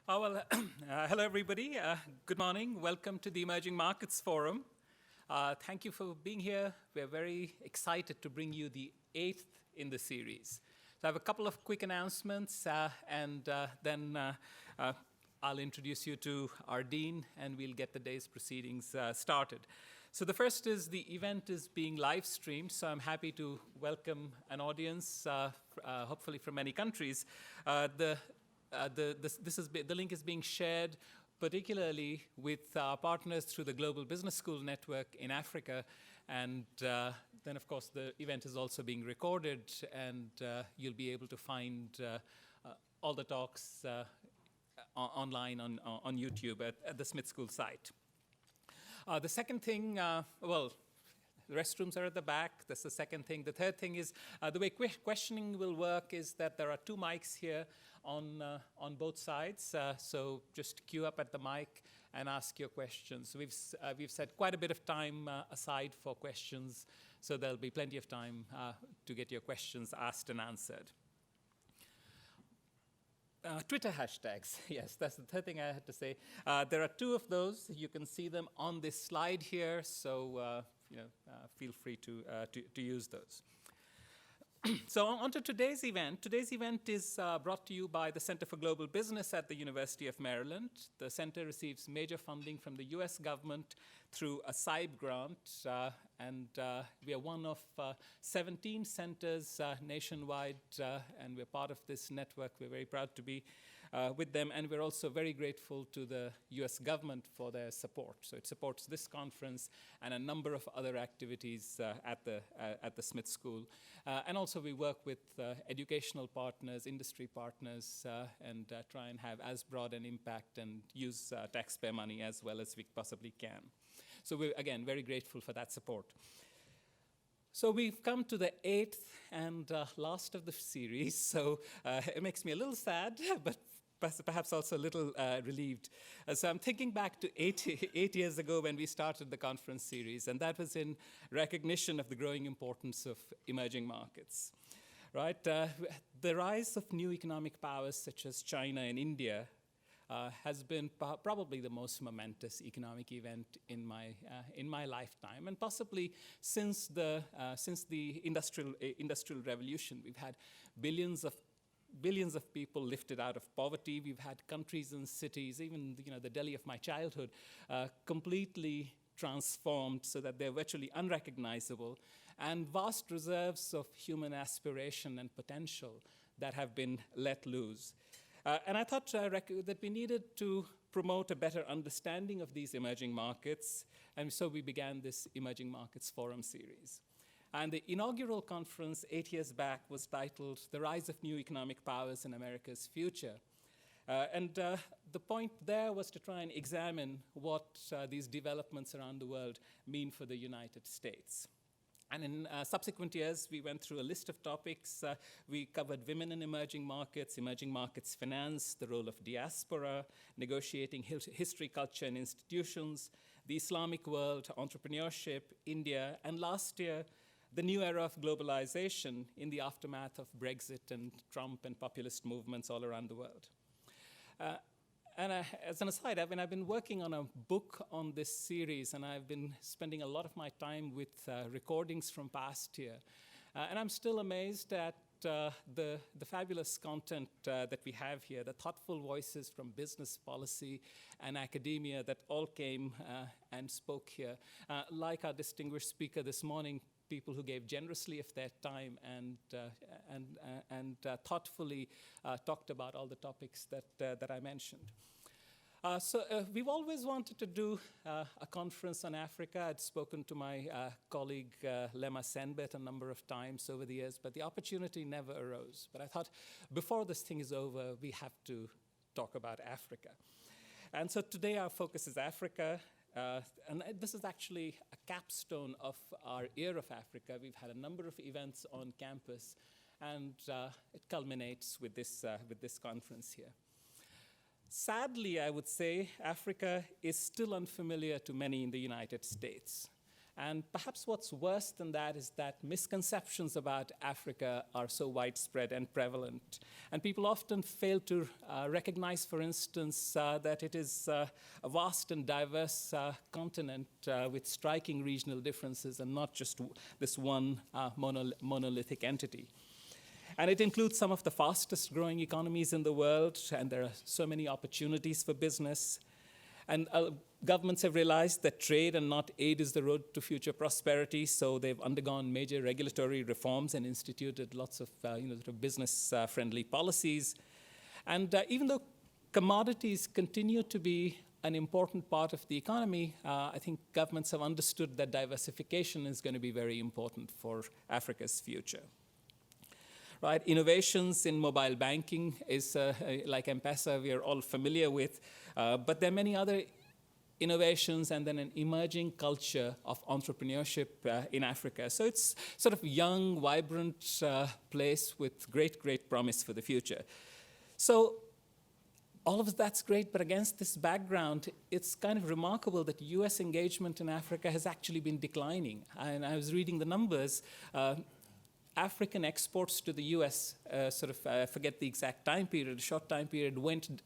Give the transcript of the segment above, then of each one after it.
Hello everybody. Good morning. Welcome to the Emerging Markets Forum. Thank you for being here. We're very excited to bring you the 8th in the series. So I have a couple of quick announcements, and then I'll introduce you to our dean, and we'll get the day's proceedings started. So the first is the event is being live streamed, so I'm happy to welcome an audience, hopefully from many countries. The link is being shared particularly with our partners through the Global Business School Network in Africa. And then, of course, the event is also being recorded, and you'll be able to find all the talks online on YouTube at the Smith School site. The second thing, the restrooms are at the back. That's the second thing. The third thing is the way questioning will work is that there are two mics here on both sides. So just queue up at the mic and ask your questions. We've set quite a bit of time aside for questions, so there'll be plenty of time to get your questions asked and answered. Twitter hashtags, yes, that's the third thing I had to say. There are two of those. You can see them on this slide here, so feel free to use those. So on to today's event. Today's event is brought to you by the Center for Global Business at the University of Maryland. The center receives major funding from the US government through a SIBE grant, and we are one of 17 centers nationwide, and we're part of this network. We're very proud to be with them, and we're also very grateful to the US government for their support. So it supports this conference and a number of other activities at the Smith School. And also we work with educational partners, industry partners, and try and have as broad an impact and use taxpayer money as well as we possibly can. So we're, again, very grateful for that support. So we've come to the 8th and last of the series, so it makes me a little sad, but perhaps also a little relieved. So I'm thinking back to 8 years ago when we started the conference series, and that was in recognition of the growing importance of emerging markets. Right? The rise of new economic powers such as China and India has been probably the most momentous economic event in my lifetime, and possibly since the industrial revolution. We've had billions of people lifted out of poverty. We've had countries and cities, even the Delhi of my childhood, completely transformed so that they're virtually unrecognizable, and vast reserves of human aspiration and potential that have been let loose. And I thought that we needed to promote a better understanding of these emerging markets, and so we began this Emerging Markets Forum series. And the inaugural conference 8 years back was titled The Rise of New Economic Powers in America's Future. The point there was to try and examine what these developments around the world mean for the United States. And in subsequent years, we went through a list of topics. We covered women in emerging markets finance, the role of diaspora, negotiating history, culture, and institutions, the Islamic world, entrepreneurship, India, and last year, the new era of globalization in the aftermath of Brexit and Trump and populist movements all around the world. As an aside, I've been working on a book on this series, and I've been spending a lot of my time with recordings from past year. And I'm still amazed at the fabulous content that we have here, the thoughtful voices from business policy and academia that all came and spoke here. Like our distinguished speaker this morning, people who gave generously of their time and thoughtfully talked about all the topics that I mentioned. So we've always wanted to do a conference on Africa. I'd spoken to my colleague Lema Senbet a number of times over the years, but the opportunity never arose. But I thought, before this thing is over, we have to talk about Africa. And so today our focus is Africa. And this is actually a capstone of our Year of Africa. We've had a number of events on campus, and it culminates with this conference here. Sadly, I would say, Africa is still unfamiliar to many in the United States. And perhaps what's worse than that is that misconceptions about Africa are so widespread and prevalent. And people often fail to recognize, for instance, that it is a vast and diverse continent with striking regional differences and not just this one monolithic entity. And it includes some of the fastest growing economies in the world, and there are so many opportunities for business. And governments have realized that trade and not aid is the road to future prosperity, so they've undergone major regulatory reforms and instituted lots of, sort of business-friendly policies. And even though commodities continue to be an important part of the economy, I think governments have understood that diversification is going to be very important for Africa's future. Right, innovations in mobile banking is like M-Pesa, we are all familiar with, but there are many other innovations and then an emerging culture of entrepreneurship in Africa. So it's sort of young, vibrant place with great promise for the future. So all of that's great, but against this background, it's kind of remarkable that US engagement in Africa has actually been declining. And I was reading the numbers. African exports to the US, forget the exact time period, a short time period,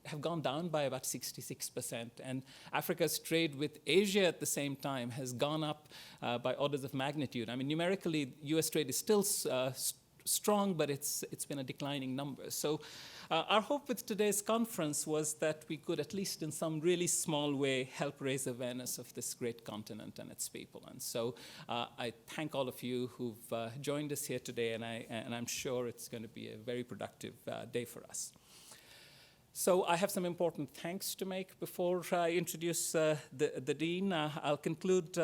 have gone down by about 66%. And Africa's trade with Asia at the same time has gone up by orders of magnitude. I mean, numerically, US trade is still strong, but it's been a declining number. So our hope with today's conference was that we could, at least in some really small way, help raise awareness of this great continent and its people. And so I thank all of you who've joined us here today, and I'm sure it's going to be a very productive day for us. So I have some important thanks to make before I introduce the Dean. I'll conclude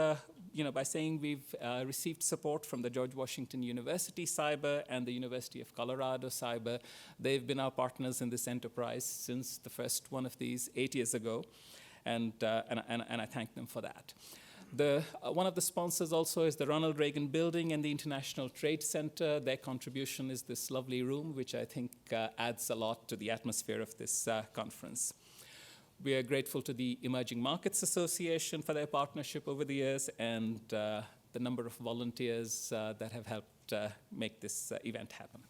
by saying we've received support from the George Washington University Cyber and the University of Colorado Cyber. They've been our partners in this enterprise since the first one of these 8 years ago, and I thank them for that. One of the sponsors also is the Ronald Reagan Building and the International Trade Center. Their contribution is this lovely room, which I think adds a lot to the atmosphere of this conference. We are grateful to the Emerging Markets Association for their partnership over the years and the number of volunteers that have helped make this event happen.